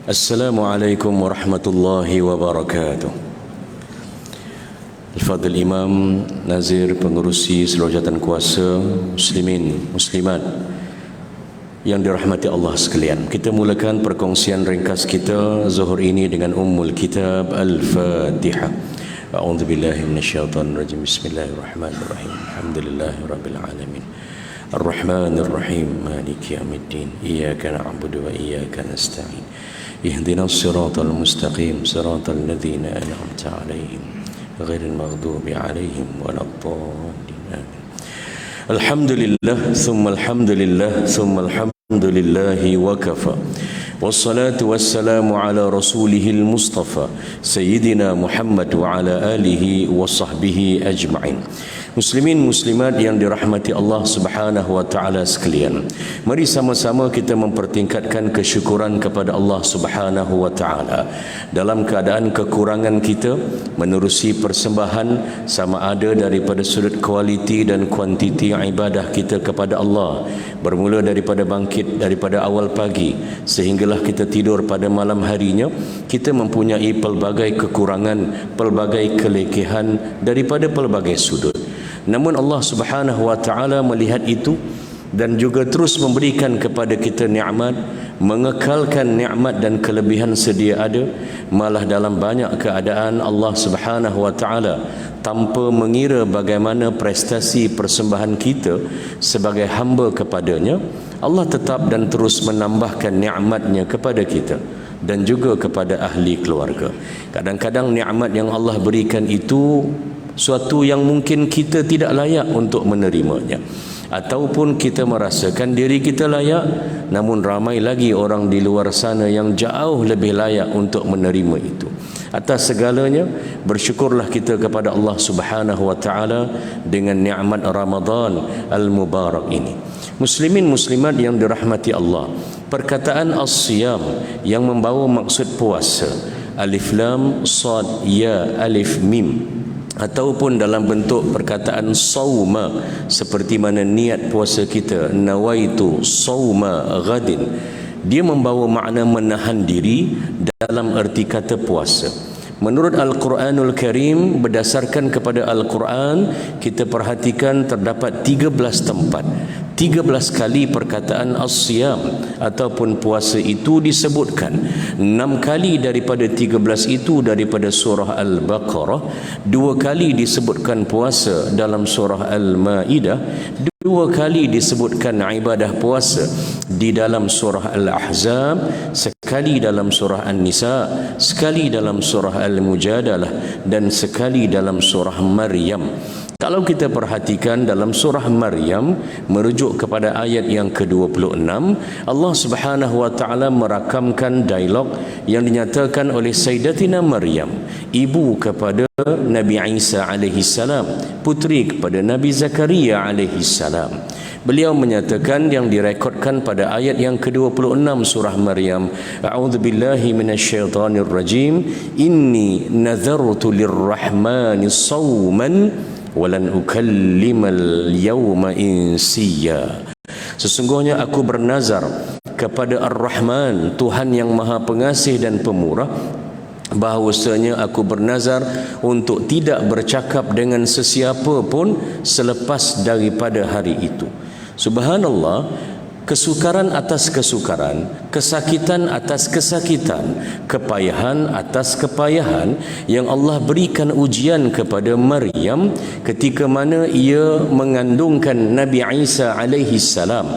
Assalamualaikum warahmatullahi wabarakatuh. Al-Fadhil Imam Nazir Pengerusi Seluruh Jawatan Kuasa Muslimin Muslimat yang dirahmati Allah sekalian, kita mulakan perkongsian ringkas kita zuhur ini dengan Ummul Kitab Al-Fatihah. A'udzu billahi minasyaitonir rajim. Bismillahirrahmanirrahim. Alhamdulillahirabbil alamin. Ar-Rahmanir Rahim. Maliki yaumiddin. Iyyaka na'budu wa iyyaka nasta'in. Ihdinas siratal mustaqim. Siratal ladzina an'amta 'alaihim ghairil maghdubi 'alaihim waladdallin. Alhamdulillah thumma alhamdulillah thumma alhamdulillahi wa kafa. Wassalatu wassalamu ala rasulihil mustafa Sayyidina Muhammad wa ala alihi wa sahbihi ajma'in. Muslimin muslimat yang dirahmati Allah subhanahu wa ta'ala sekalian, mari sama-sama kita mempertingkatkan kesyukuran kepada Allah subhanahu wa ta'ala dalam keadaan kekurangan kita menerusi persembahan sama ada daripada sudut kualiti dan kuantiti ibadah kita kepada Allah, bermula daripada bangkit daripada awal pagi sehinggalah kita tidur pada malam harinya. Kita mempunyai pelbagai kekurangan, pelbagai kelekehan daripada pelbagai sudut. Namun Allah subhanahu wa ta'ala melihat itu dan juga terus memberikan kepada kita nikmat, mengekalkan nikmat dan kelebihan sedia ada. Malah dalam banyak keadaan Allah subhanahu wa ta'ala tanpa mengira bagaimana prestasi persembahan kita sebagai hamba kepadanya, Allah tetap dan terus menambahkan nikmatnya kepada kita dan juga kepada ahli keluarga. Kadang-kadang nikmat yang Allah berikan itu suatu yang mungkin kita tidak layak untuk menerimanya, ataupun kita merasakan diri kita layak, namun ramai lagi orang di luar sana yang jauh lebih layak untuk menerima itu. Atas segalanya, bersyukurlah kita kepada Allah subhanahu wa ta'ala dengan nikmat Ramadan al-Mubarak ini. Muslimin muslimat yang dirahmati Allah, perkataan as-siyam yang membawa maksud puasa, alif lam sad ya alif mim, ataupun dalam bentuk perkataan sauma seperti mana niat puasa kita, nawaitu sauma ghadin, dia membawa makna menahan diri dalam erti kata puasa. Menurut Al-Quranul Karim, berdasarkan kepada Al-Quran, kita perhatikan terdapat 13 tempat, 13 kali perkataan as-siyam ataupun puasa itu disebutkan. 6 kali daripada 13 itu daripada surah Al-Baqarah, 2 kali disebutkan puasa dalam surah Al-Ma'idah, 2 kali disebutkan ibadah puasa di dalam surah Al-Ahzab, sekali dalam surah An-Nisa, sekali dalam surah Al-Mujadalah, dan sekali dalam surah Maryam. Kalau kita perhatikan dalam surah Maryam, merujuk kepada ayat yang ke-26, Allah subhanahu wa ta'ala merakamkan dialog yang dinyatakan oleh Sayyidatina Maryam, ibu kepada Nabi Isa alaihi salam, puteri kepada Nabi Zakaria alaihi salam. Beliau menyatakan yang direkodkan pada ayat yang ke-26 surah Maryam, a'udzubillahi minasyaitonir rajim, inni nazartu lirrahmani sawman walan ukallimal yawma insiya. Sesungguhnya aku bernazar kepada Ar-Rahman, Tuhan yang Maha Pengasih dan Pemurah, bahawasanya aku bernazar untuk tidak bercakap dengan sesiapa pun selepas daripada hari itu. Subhanallah, kesukaran atas kesukaran, kesakitan atas kesakitan, kepayahan atas kepayahan yang Allah berikan ujian kepada Maryam ketika mana ia mengandungkan Nabi Isa alaihi salam.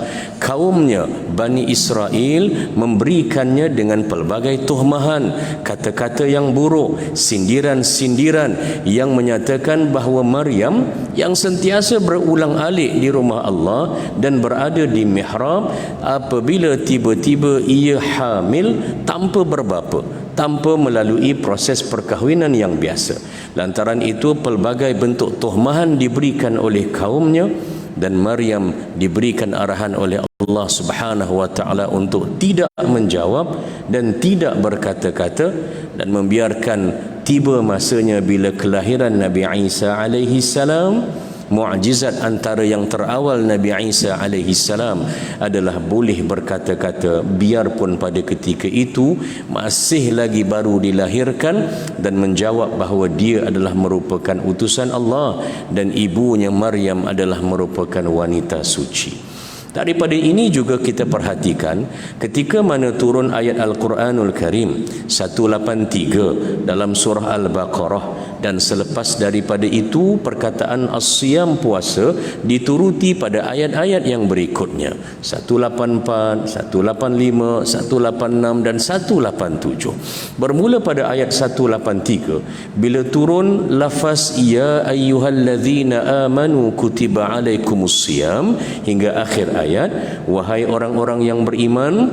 Kaumnya Bani Israel memberikannya dengan pelbagai tuhmahan, kata-kata yang buruk, sindiran-sindiran yang menyatakan bahawa Maryam yang sentiasa berulang-alik di rumah Allah dan berada di mihrab, apabila tiba-tiba ia hamil tanpa berbapa, tanpa melalui proses perkahwinan yang biasa. Lantaran itu pelbagai bentuk tuhmahan diberikan oleh kaumnya, dan Maryam diberikan arahan oleh Allah subhanahu wa ta'ala untuk tidak menjawab dan tidak berkata-kata, dan membiarkan tiba masanya bila kelahiran Nabi Isa alaihi salam. Mukjizat antara yang terawal Nabi Isa alaihi salam adalah boleh berkata-kata biarpun pada ketika itu masih lagi baru dilahirkan, dan menjawab bahawa dia adalah merupakan utusan Allah dan ibunya Maryam adalah merupakan wanita suci. Daripada ini juga kita perhatikan ketika mana turun ayat Al-Quranul Karim 183 dalam surah Al-Baqarah, dan selepas daripada itu perkataan as-siyam, puasa, dituruti pada ayat-ayat yang berikutnya 184, 185, 186 dan 187. Bermula pada ayat 183 bila turun lafaz ya ayyuhallazina amanu kutiba alaikumus siyam hingga akhir ayat, wahai orang-orang yang beriman,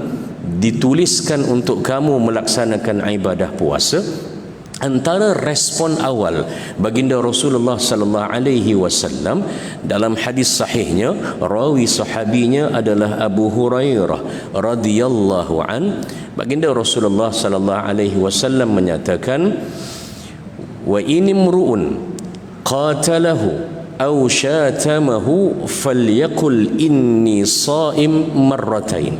dituliskan untuk kamu melaksanakan ibadah puasa. Antara respon awal baginda Rasulullah sallallahu alaihi wasallam dalam hadis sahihnya, rawi sahabinya adalah Abu Hurairah radhiyallahu an, baginda Rasulullah sallallahu alaihi wasallam menyatakan, wa inimru'un qatalahu aw syatamahu falyaqul inni shaim marratain.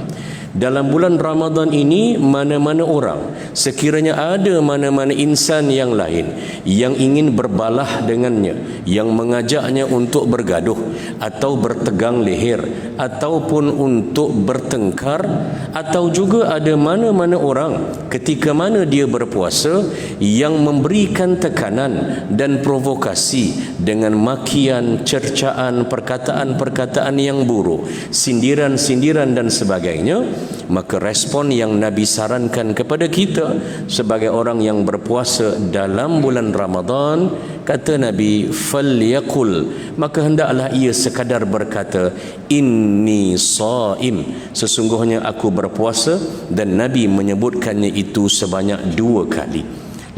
Dalam bulan Ramadan ini, mana-mana orang, sekiranya ada mana-mana insan yang lain yang ingin berbalah dengannya, yang mengajaknya untuk bergaduh atau bertegang leher ataupun untuk bertengkar, atau juga ada mana-mana orang ketika mana dia berpuasa yang memberikan tekanan dan provokasi dengan makian, cercaan, perkataan-perkataan yang buruk, sindiran-sindiran dan sebagainya, maka respon yang Nabi sarankan kepada kita sebagai orang yang berpuasa dalam bulan Ramadan, kata Nabi, falyaqul, maka hendaklah ia sekadar berkata inni shaim, sesungguhnya aku berpuasa, dan Nabi menyebutkannya itu sebanyak 2 kali.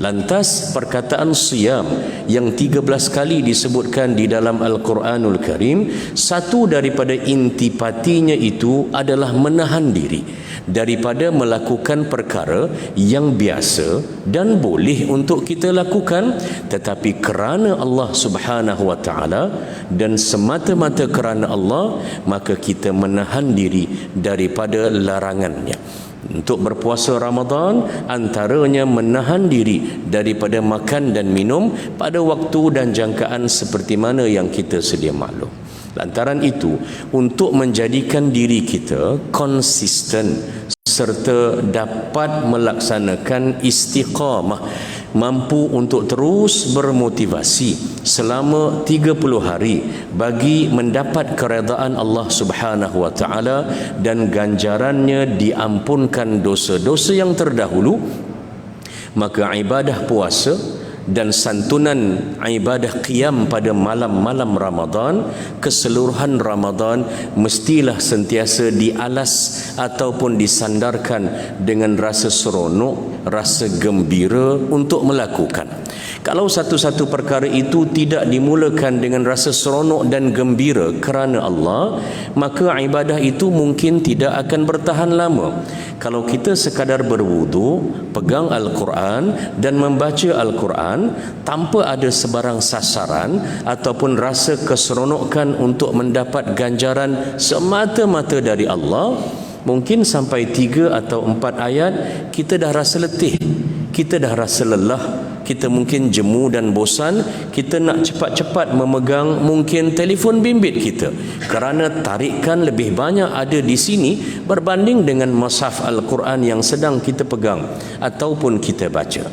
Lantas perkataan siyam yang 13 kali disebutkan di dalam Al-Quranul Karim, satu daripada intipatinya itu adalah menahan diri daripada melakukan perkara yang biasa dan boleh untuk kita lakukan, tetapi kerana Allah Subhanahu wa taala dan semata-mata kerana Allah, maka kita menahan diri daripada larangannya. Untuk berpuasa Ramadan antaranya menahan diri daripada makan dan minum pada waktu dan jangkaan seperti mana yang kita sedia maklum. Lantaran itu, untuk menjadikan diri kita konsisten serta dapat melaksanakan istiqamah, mampu untuk terus bermotivasi selama 30 hari bagi mendapat keredaan Allah Subhanahu wa taala dan ganjarannya diampunkan dosa-dosa yang terdahulu, maka ibadah puasa dan santunan ibadah qiyam pada malam-malam Ramadan, keseluruhan Ramadan mestilah sentiasa dialas ataupun disandarkan dengan rasa seronok, rasa gembira untuk melakukan. Kalau satu-satu perkara itu tidak dimulakan dengan rasa seronok dan gembira kerana Allah, maka ibadah itu mungkin tidak akan bertahan lama. Kalau kita sekadar berwudu, pegang Al-Quran dan membaca Al-Quran tanpa ada sebarang sasaran ataupun rasa keseronokan untuk mendapat ganjaran semata-mata dari Allah, mungkin sampai 3 atau 4 ayat kita dah rasa letih, kita dah rasa lelah, kita mungkin jemu dan bosan, kita nak cepat-cepat memegang mungkin telefon bimbit kita kerana tarikan lebih banyak ada di sini berbanding dengan mushaf Al-Quran yang sedang kita pegang ataupun kita baca.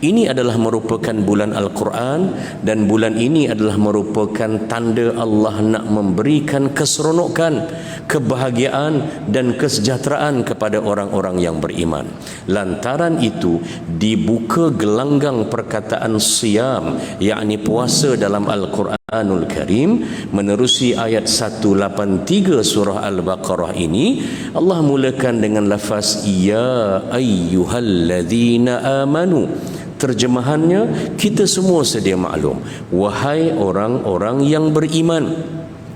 Ini adalah merupakan bulan Al-Quran, dan bulan ini adalah merupakan tanda Allah nak memberikan keseronokan, kebahagiaan dan kesejahteraan kepada orang-orang yang beriman. Lantaran itu dibuka gelanggang perkataan siyam, yakni puasa dalam Al-Quranul Karim, menerusi ayat 183 surah Al-Baqarah ini. Allah mulakan dengan lafaz ya ayyuhalladzina amanu. Terjemahannya kita semua sedia maklum, wahai orang-orang yang beriman.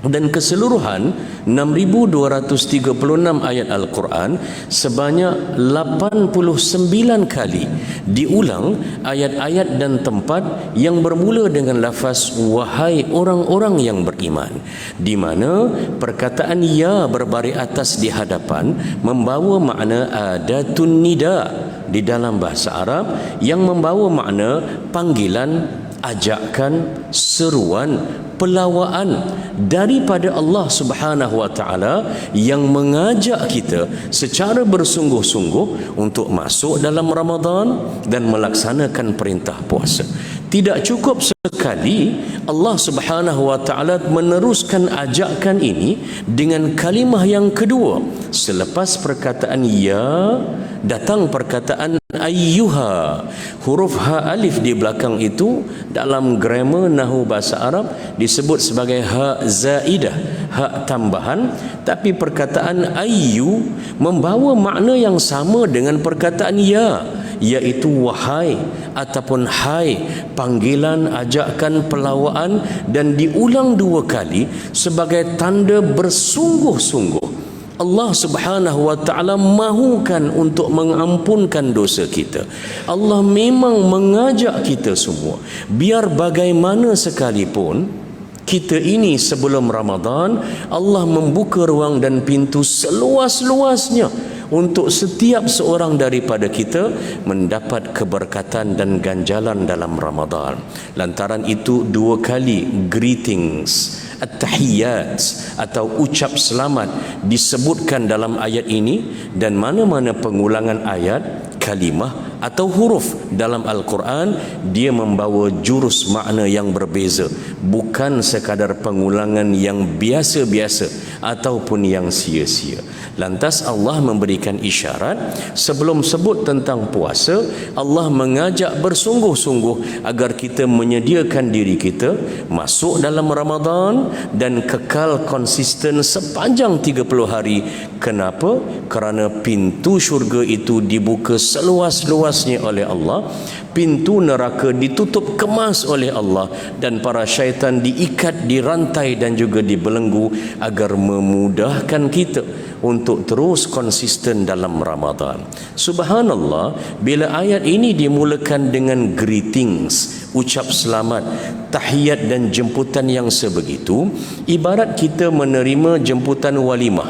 Dan keseluruhan 6,236 ayat Al-Quran sebanyak 89 kali diulang ayat-ayat dan tempat yang bermula dengan lafaz wahai orang-orang yang beriman, di mana perkataan ya berbaris atas di hadapan membawa makna adatun nida di dalam bahasa Arab yang membawa makna panggilan, ajakan, seruan, pelawaan daripada Allah Subhanahu wa taala yang mengajak kita secara bersungguh-sungguh untuk masuk dalam Ramadan dan melaksanakan perintah puasa. Tidak cukup sekali Allah Subhanahu wa taala meneruskan ajakan ini dengan kalimah yang kedua. Selepas perkataan ya, datang perkataan ayyuha. Huruf ha alif di belakang itu dalam grammar nahwu bahasa Arab disebut sebagai ha zaidah, ha tambahan, tapi perkataan ayyu membawa makna yang sama dengan perkataan ya, iaitu wahai ataupun hai, panggilan, ajakan, pelawaan, dan diulang dua kali sebagai tanda bersungguh-sungguh Allah Subhanahu wa taala mahukan untuk mengampunkan dosa kita. Allah memang mengajak kita semua, biar bagaimana sekalipun kita ini sebelum Ramadan, Allah membuka ruang dan pintu seluas-luasnya untuk setiap seorang daripada kita mendapat keberkatan dan ganjalan dalam Ramadan. Lantaran itu dua kali greetings, at-tahiyyat atau ucap selamat disebutkan dalam ayat ini, dan mana-mana pengulangan ayat, kalimah atau huruf dalam Al-Quran dia membawa jurus makna yang berbeza, bukan sekadar pengulangan yang biasa-biasa ataupun yang sia-sia. Lantas Allah memberikan isyarat sebelum sebut tentang puasa, Allah mengajak bersungguh-sungguh agar kita menyediakan diri kita masuk dalam Ramadan dan kekal konsisten sepanjang 30 hari. Kenapa? Kerana pintu syurga itu dibuka seluas-luasnya oleh Allah, pintu neraka ditutup kemas oleh Allah, dan para syaitan diikat, dirantai dan juga dibelenggu agar memudahkan kita untuk terus konsisten dalam Ramadan. Subhanallah, bila ayat ini dimulakan dengan greetings, ucap selamat, tahiyat dan jemputan yang sebegitu, ibarat kita menerima jemputan walimah.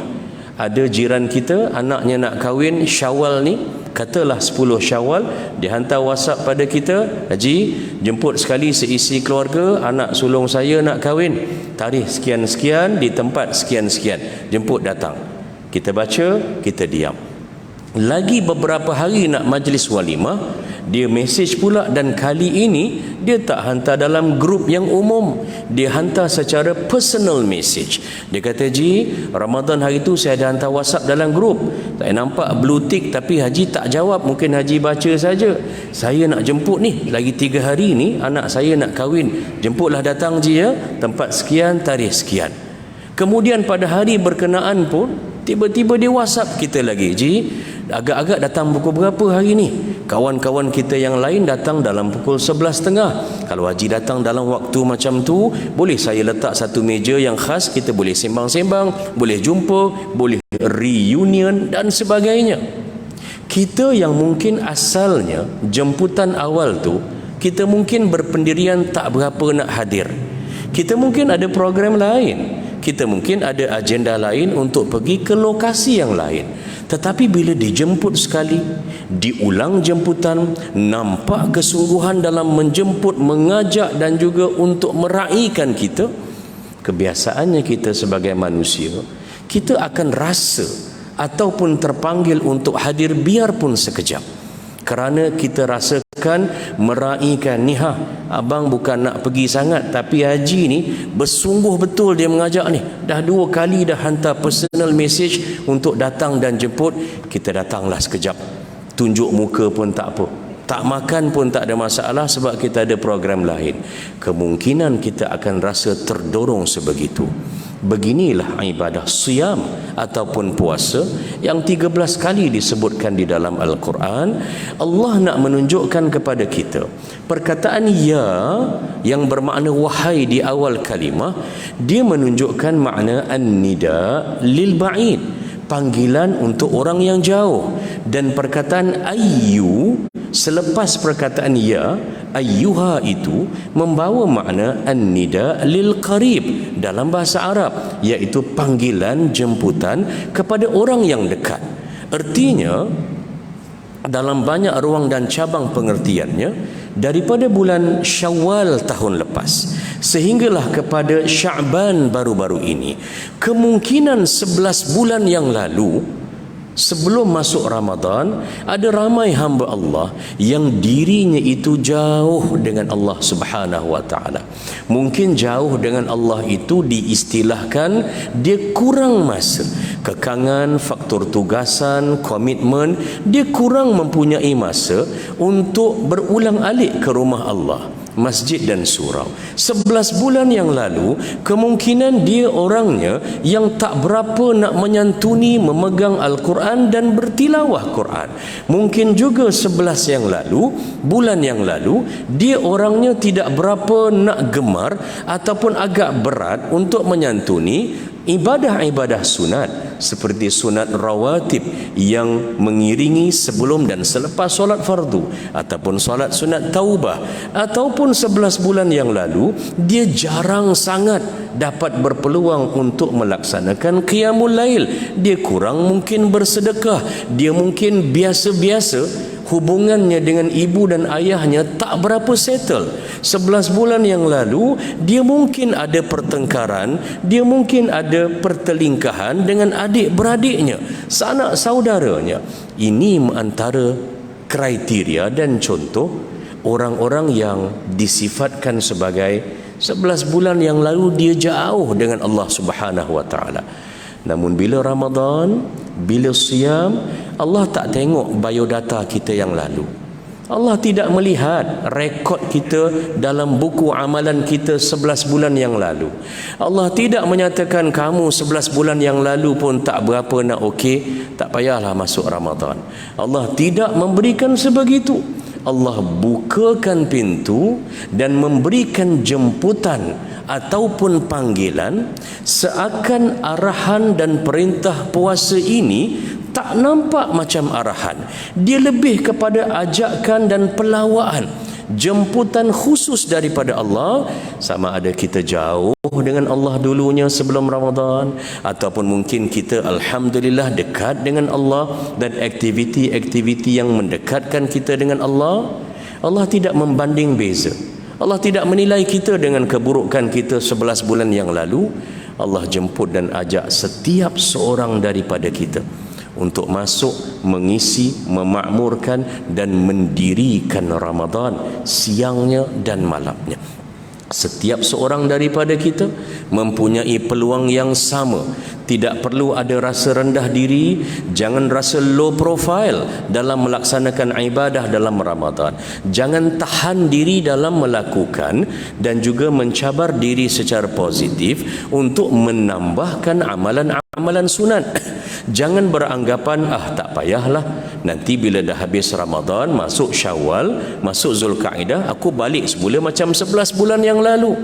Ada jiran kita, anaknya nak kahwin Syawal ni, katalah 10 Syawal, dia hantar WhatsApp pada kita, Haji, jemput sekali seisi keluarga, anak sulung saya nak kahwin, tarikh sekian-sekian di tempat sekian-sekian, jemput datang. Kita baca, kita diam. Lagi beberapa hari nak majlis walimah, dia mesej pula, dan kali ini dia tak hantar dalam grup yang umum, dia hantar secara personal message. Dia kata, Ji, Ramadan hari tu saya ada hantar WhatsApp dalam grup, saya nampak blue tick tapi Haji tak jawab, mungkin Haji baca saja. Saya nak jemput ni, lagi 3 hari ni anak saya nak kahwin, jemputlah datang Ji ya, tempat sekian, tarikh sekian. Kemudian pada hari berkenaan pun tiba-tiba dia WhatsApp kita lagi, Ji, agak-agak datang pukul berapa hari ni? Kawan-kawan kita yang lain datang dalam pukul 11.30. Kalau Haji datang dalam waktu macam tu, boleh saya letak satu meja yang khas, kita boleh sembang-sembang, boleh jumpa, boleh reunion dan sebagainya. Kita yang mungkin asalnya jemputan awal tu, kita mungkin berpendirian tak berapa nak hadir. Kita mungkin ada program lain, kita mungkin ada agenda lain untuk pergi ke lokasi yang lain. Tetapi bila dijemput sekali, diulang jemputan, nampak kesungguhan dalam menjemput, mengajak dan juga untuk meraihkan kita, kebiasaannya kita sebagai manusia, kita akan rasa ataupun terpanggil untuk hadir biarpun sekejap. Kerana kita rasakan meraihkan, ni abang bukan nak pergi sangat, tapi Haji ni bersungguh betul dia mengajak ni, dah 2 kali dah hantar personal message untuk datang dan jemput, kita datanglah sekejap, tunjuk muka pun tak apa, tak makan pun tak ada masalah sebab kita ada program lain. Kemungkinan kita akan rasa terdorong sebegitu. Beginilah ibadah siyam ataupun puasa yang 13 kali disebutkan di dalam Al-Quran. Allah nak menunjukkan kepada kita perkataan ya yang bermakna wahai di awal kalimah, dia menunjukkan makna an-nida lil ba'id, panggilan untuk orang yang jauh. Dan perkataan ayyu selepas perkataan ya, ayyuha itu membawa makna an-nida lil qarib dalam bahasa Arab, iaitu panggilan jemputan kepada orang yang dekat. Artinya dalam banyak ruang dan cabang pengertiannya, daripada bulan Syawal tahun lepas sehinggalah kepada Sya'ban baru-baru ini, kemungkinan 11 bulan yang lalu sebelum masuk Ramadan, ada ramai hamba Allah yang dirinya itu jauh dengan Allah Subhanahu wa taala. Mungkin jauh dengan Allah itu diistilahkan dia kurang masa, kekangan, faktor tugasan, komitmen, dia kurang mempunyai masa untuk berulang-alik ke rumah Allah, masjid dan surau. 11 bulan yang lalu kemungkinan dia orangnya yang tak berapa nak menyantuni memegang Al-Quran dan bertilawah Quran. Mungkin juga 11 yang lalu, bulan yang lalu, dia orangnya tidak berapa nak gemar ataupun agak berat untuk menyantuni ibadah-ibadah sunat seperti sunat rawatib yang mengiringi sebelum dan selepas solat fardu, ataupun solat sunat taubah. Ataupun 11 bulan yang lalu dia jarang sangat dapat berpeluang untuk melaksanakan qiyamul lail. Dia kurang mungkin bersedekah, dia mungkin biasa-biasa, hubungannya dengan ibu dan ayahnya tak berapa settle. 11 bulan yang lalu dia mungkin ada pertengkaran, dia mungkin ada pertelingkahan dengan adik-beradiknya, sanak saudaranya. Ini antara kriteria dan contoh orang-orang yang disifatkan sebagai 11 bulan yang lalu dia jauh dengan Allah Subhanahu wa taala. Namun bila Ramadan, bila siam, Allah tak tengok biodata kita yang lalu. Allah tidak melihat rekod kita dalam buku amalan kita 11 bulan yang lalu. Allah tidak menyatakan kamu 11 bulan yang lalu pun tak berapa nak okey, tak payahlah masuk Ramadan. Allah tidak memberikan sebegitu. Allah bukakan pintu dan memberikan jemputan ataupun panggilan seakan arahan dan perintah puasa ini tak nampak macam arahan. Dia lebih kepada ajakan dan pelawaan, jemputan khusus daripada Allah. Sama ada kita jauh dengan Allah dulunya sebelum Ramadan, ataupun mungkin kita alhamdulillah dekat dengan Allah dan aktiviti-aktiviti yang mendekatkan kita dengan Allah. Allah tidak membanding beza. Allah tidak menilai kita dengan keburukan kita 11 bulan yang lalu. Allah jemput dan ajak setiap seorang daripada kita untuk masuk, mengisi, memakmurkan dan mendirikan Ramadan siangnya dan malamnya. Setiap seorang daripada kita mempunyai peluang yang sama. Tidak perlu ada rasa rendah diri, jangan rasa low profile dalam melaksanakan ibadah dalam Ramadan. Jangan tahan diri dalam melakukan dan juga mencabar diri secara positif untuk menambahkan amalan-amalan sunat. Jangan beranggapan tak payahlah, nanti bila dah habis Ramadan, masuk Syawal, masuk Zulkaidah, aku balik semula macam 11 bulan yang lalu.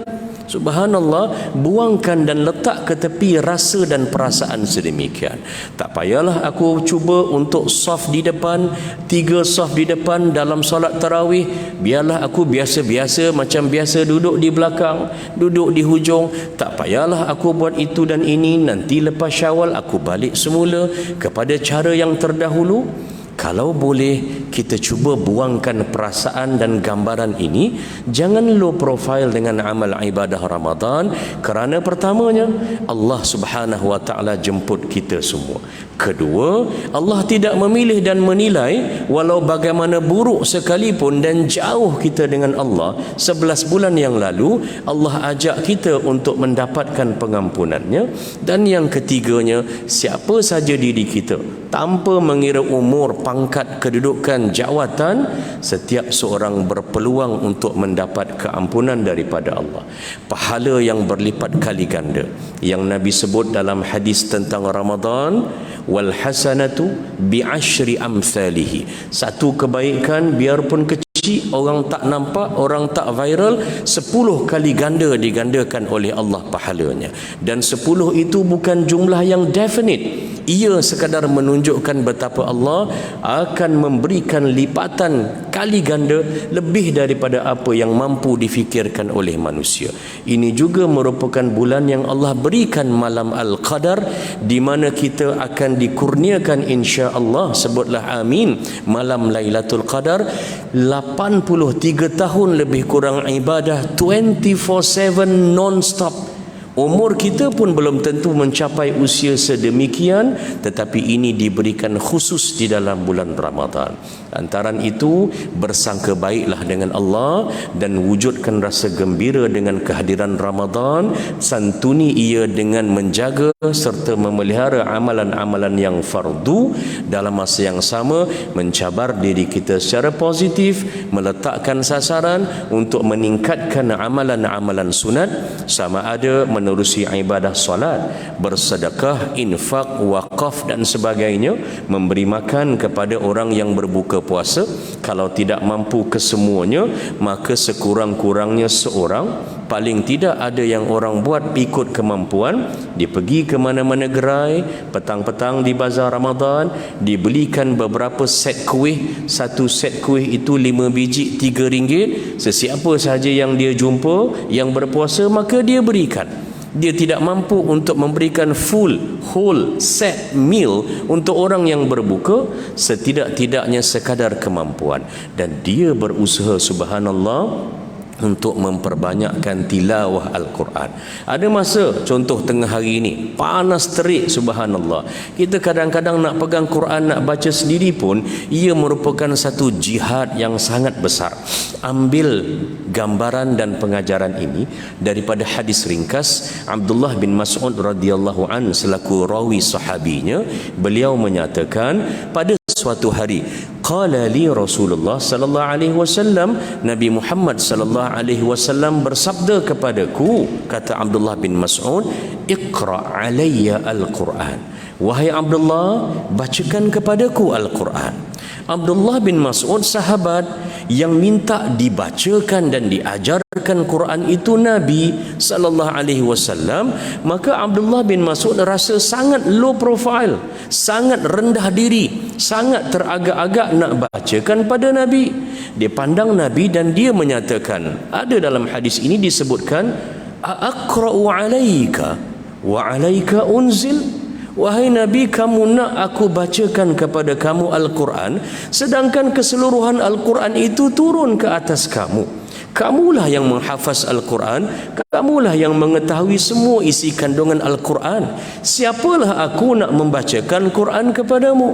Subhanallah, buangkan dan letak ke tepi rasa dan perasaan sedemikian. Tak payahlah aku cuba untuk soft di depan, 3 soft di depan dalam solat tarawih. Biarlah aku biasa-biasa, macam biasa duduk di belakang, duduk di hujung. Tak payahlah aku buat itu dan ini, nanti lepas Syawal aku balik semula kepada cara yang terdahulu. Kalau boleh kita cuba buangkan perasaan dan gambaran ini. Jangan low profile dengan amal ibadah Ramadan, kerana pertamanya Allah Subhanahu wa taala jemput kita semua. Kedua, Allah tidak memilih dan menilai walau bagaimana buruk sekalipun dan jauh kita dengan Allah 11 bulan yang lalu, Allah ajak kita untuk mendapatkan pengampunannya. Dan yang ketiganya, siapa saja diri kita tanpa mengira umur, pangkat, kedudukan, jawatan, setiap seorang berpeluang untuk mendapat keampunan daripada Allah. Pahala yang berlipat kali ganda yang Nabi sebut dalam hadis tentang Ramadan, wal hasanatu bi asyri amthalihi. Satu kebaikan biarpun kecil, orang tak nampak, orang tak viral, 10 kali ganda digandakan oleh Allah pahalanya. Dan 10 itu bukan jumlah yang definite. ia sekadar menunjukkan betapa Allah akan memberikan lipatan kali ganda lebih daripada apa yang mampu difikirkan oleh manusia. Ini juga merupakan bulan yang Allah berikan malam Al-Qadar, di mana kita akan dikurniakan insya-Allah, sebutlah amin, malam Lailatul Qadar. 83 tahun lebih kurang ibadah 24/7 non-stop. Umur kita pun belum tentu mencapai usia sedemikian, tetapi ini diberikan khusus di dalam bulan Ramadan. Antaran itu, bersangka baiklah dengan Allah dan wujudkan rasa gembira dengan kehadiran Ramadan. Santuni ia dengan menjaga serta memelihara amalan-amalan yang fardu. Dalam masa yang sama, mencabar diri kita secara positif, meletakkan sasaran untuk meningkatkan amalan-amalan sunat, sama ada menerusi ibadah solat, bersedekah, infak, wakaf dan sebagainya, memberi makan kepada orang yang berbuka puasa. Kalau tidak mampu kesemuanya, maka sekurang-kurangnya seorang, paling tidak ada yang orang buat ikut kemampuan, dia pergi ke mana-mana gerai, petang-petang di bazar Ramadan, dibelikan beberapa set kuih. Satu set kuih itu 5 biji RM3. Sesiapa sahaja yang dia jumpa yang berpuasa, maka dia berikan. Dia tidak mampu untuk memberikan full whole set meal untuk orang yang berbuka, setidak-tidaknya sekadar kemampuan, dan dia berusaha subhanallah untuk memperbanyakkan tilawah Al-Quran. Ada masa, contoh tengah hari ini, panas terik subhanallah, kita kadang-kadang nak pegang Quran, nak baca sendiri pun, ia merupakan satu jihad yang sangat besar. Ambil gambaran dan pengajaran ini daripada hadis ringkas Abdullah bin Mas'ud radhiyallahu an selaku rawi sahabinya. Beliau menyatakan, pada suatu hari, qala li Rasulullah sallallahu alaihi wasallam, Nabi Muhammad sallallahu alaihi wasallam bersabda kepadaku, kata Abdullah bin Mas'ud, iqra alayya al-Quran. Wahai Abdullah, bacakan kepadaku Al-Quran. Abdullah bin Mas'ud sahabat yang minta dibacakan dan diajarkan Quran itu Nabi sallallahu alaihi wasallam. Maka Abdullah bin Mas'ud rasa sangat low profile, sangat rendah diri, sangat teragak-agak nak bacakan pada Nabi. Dia pandang Nabi dan dia menyatakan, ada dalam hadis ini disebutkan, aqra'u alaika wa alaika unzil. Wahai Nabi, kamu nak aku bacakan kepada kamu Al-Quran, sedangkan keseluruhan Al-Quran itu turun ke atas kamu. Kamulah yang menghafaz Al-Quran, kamulah yang mengetahui semua isi kandungan Al-Quran. Siapalah aku nak membacakan Quran kepadamu?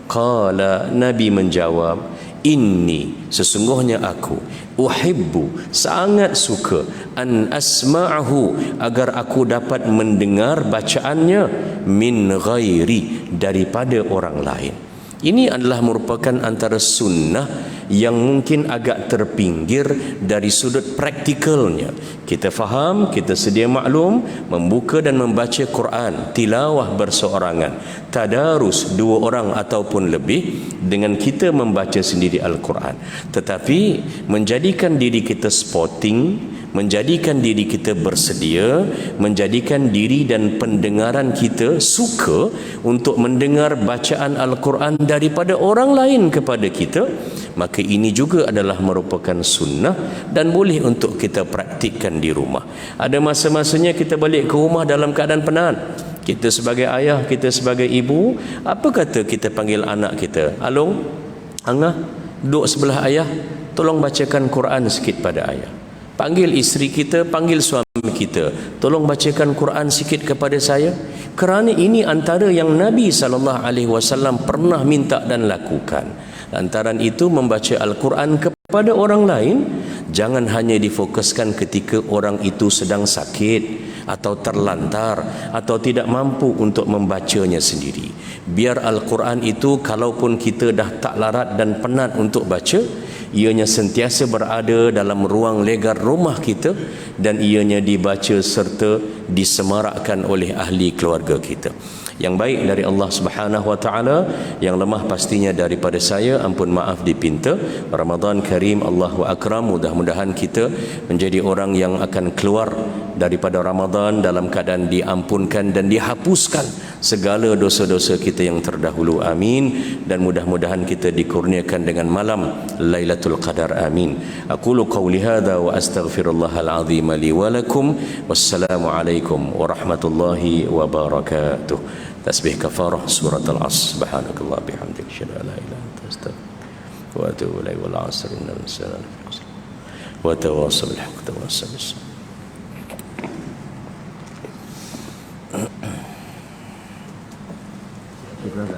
Qala, Nabi menjawab, inni, sesungguhnya aku, uhibbu, sangat suka, an asma'ahu, agar aku dapat mendengar bacaannya, min ghairi, daripada orang lain. Ini adalah merupakan antara sunnah yang mungkin agak terpinggir dari sudut praktikalnya. Kita faham, kita sedia maklum, membuka dan membaca Quran, tilawah berseorangan, tadarus 2 orang ataupun lebih, dengan kita membaca sendiri Al-Quran. Tetapi menjadikan diri kita sporting, menjadikan diri kita bersedia, menjadikan diri dan pendengaran kita suka untuk mendengar bacaan Al-Quran daripada orang lain kepada kita, maka ini juga adalah merupakan sunnah dan boleh untuk kita praktikkan di rumah. Ada masa-masanya kita balik ke rumah dalam keadaan penat. Kita sebagai ayah, kita sebagai ibu, apa kata kita panggil anak kita? Along, Angah, duduk sebelah ayah, tolong bacakan Quran sikit pada ayah. Panggil isteri kita, panggil suami kita, tolong bacakan Quran sikit kepada saya. Kerana ini antara yang Nabi SAW pernah minta dan lakukan. Lantaran itu, membaca Al-Quran kepada orang lain jangan hanya difokuskan ketika orang itu sedang sakit atau terlantar atau tidak mampu untuk membacanya sendiri. Biar Al-Quran itu, kalaupun kita dah tak larat dan penat untuk baca, ianya sentiasa berada dalam ruang legar rumah kita dan ianya dibaca serta disemarakkan oleh ahli keluarga kita. Yang baik dari Allah Subhanahu wa taala, yang lemah pastinya daripada saya, ampun maaf dipinta. Ramadan Karim, Allahu akram. Mudah-mudahan kita menjadi orang yang akan keluar daripada Ramadan dalam keadaan diampunkan dan dihapuskan segala dosa-dosa kita yang terdahulu, amin. Dan mudah-mudahan kita dikurniakan dengan malam Lailatul Qadar, amin. Aqulu qawli hadha wa astaghfirullahal azim li wa lakum. Wassalamu alaikum warahmatullahi wabarakatuh. Tasbih kafarah surat Al-Asr. Subhanakallah bihamdik, asyhadu an la ilaha illa anta, astaghfiruka wa atubu ilaik. Wal 'asr innal insana lafi khusr wa tawassaw bil haqqi wa tawassaw bis sabr. Berapa?